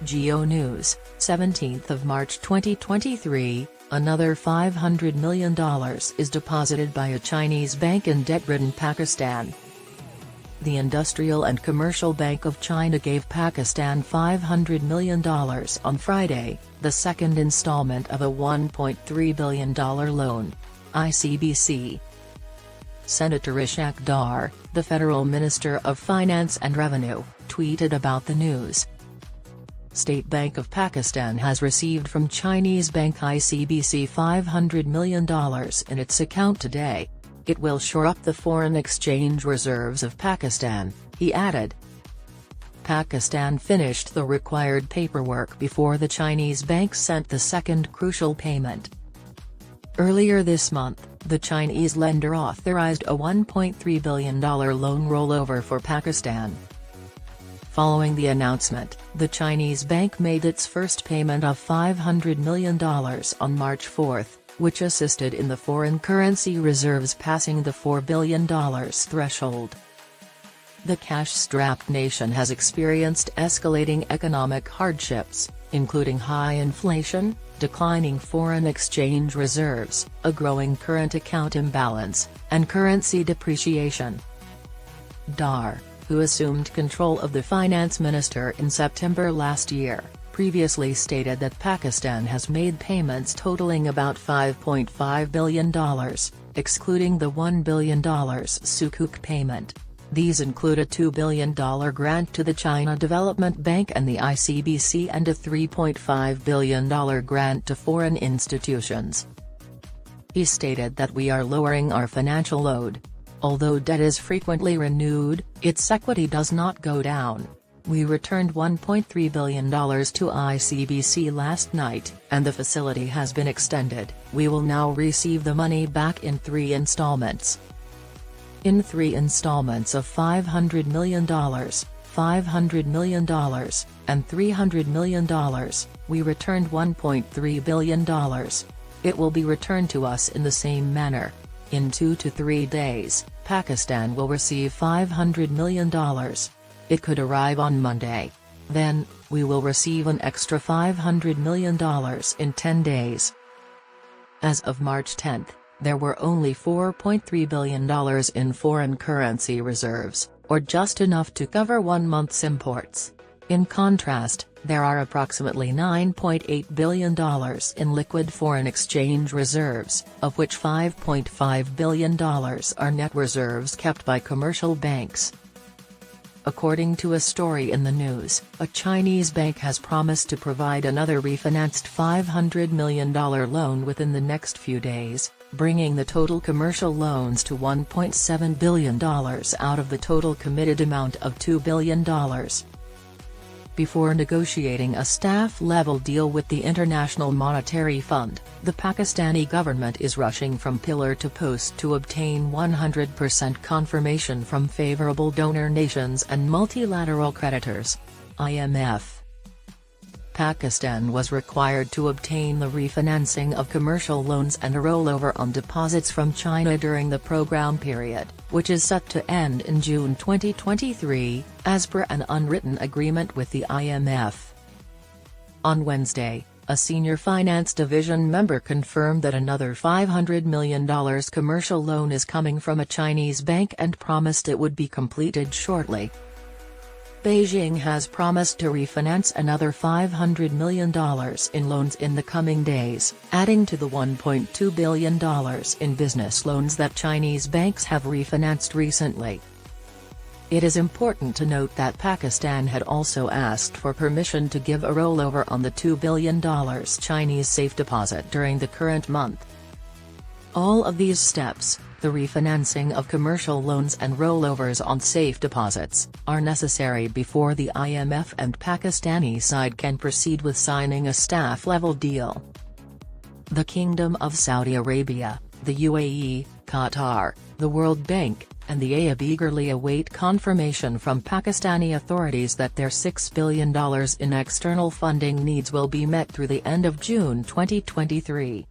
Geo News, 17th of March 2023, another $500 million is deposited by a Chinese bank in debt-ridden Pakistan. The Industrial and Commercial Bank of China gave Pakistan $500 million on Friday, the second installment of a $1.3 billion loan. ICBC. Senator Ishaq Dar, the Federal Minister of Finance and Revenue, tweeted about the news. State Bank of Pakistan has received from Chinese Bank ICBC $500 million in its account today. It will shore up the foreign exchange reserves of Pakistan, he added. Pakistan finished the required paperwork before the Chinese bank sent the second crucial payment. Earlier this month, the Chinese lender authorized a $1.3 billion loan rollover for Pakistan. Following the announcement, the Chinese bank made its first payment of $500 million on March 4, which assisted in the foreign currency reserves passing the $4 billion threshold. The cash-strapped nation has experienced escalating economic hardships, including high inflation, declining foreign exchange reserves, a growing current account imbalance, and currency depreciation. Dar, who assumed control of the finance minister in September last year, previously stated that Pakistan has made payments totaling about $5.5 billion, excluding the $1 billion sukuk payment. These include a $2 billion grant to the China Development Bank and the ICBC and a $3.5 billion grant to foreign institutions. He stated that we are lowering our financial load. Although debt is frequently renewed, its equity does not go down. We returned $1.3 billion to ICBC last night, and the facility has been extended. We will now receive the money back in 3 installments. In 3 installments of $500 million, $500 million, and $300 million, we returned $1.3 billion. It will be returned to us in the same manner. In 2 to 3 days, Pakistan will receive $500 million. It could arrive on Monday. Then, we will receive an extra $500 million in 10 days. As of March 10, there were only $4.3 billion in foreign currency reserves, or just enough to cover 1 month's imports. In contrast, there are approximately $9.8 billion in liquid foreign exchange reserves, of which $5.5 billion are net reserves kept by commercial banks. According to a story in the news, a Chinese bank has promised to provide another refinanced $500 million loan within the next few days, bringing the total commercial loans to $1.7 billion out of the total committed amount of $2 billion. Before negotiating a staff-level deal with the International Monetary Fund, the Pakistani government is rushing from pillar to post to obtain 100% confirmation from favorable donor nations and multilateral creditors. IMF. Pakistan was required to obtain the refinancing of commercial loans and a rollover on deposits from China during the program period, which is set to end in June 2023, as per an unwritten agreement with the IMF. On Wednesday, a senior finance division member confirmed that another $500 million commercial loan is coming from a Chinese bank and promised it would be completed shortly. Beijing has promised to refinance another $500 million in loans in the coming days, adding to the $1.2 billion in business loans that Chinese banks have refinanced recently. It is important to note that Pakistan had also asked for permission to give a rollover on the $2 billion Chinese safe deposit during the current month. All of these steps, the refinancing of commercial loans and rollovers on safe deposits, are necessary before the IMF and Pakistani side can proceed with signing a staff-level deal. The Kingdom of Saudi Arabia, the UAE, Qatar, the World Bank, and the AIB eagerly await confirmation from Pakistani authorities that their $6 billion in external funding needs will be met through the end of June 2023.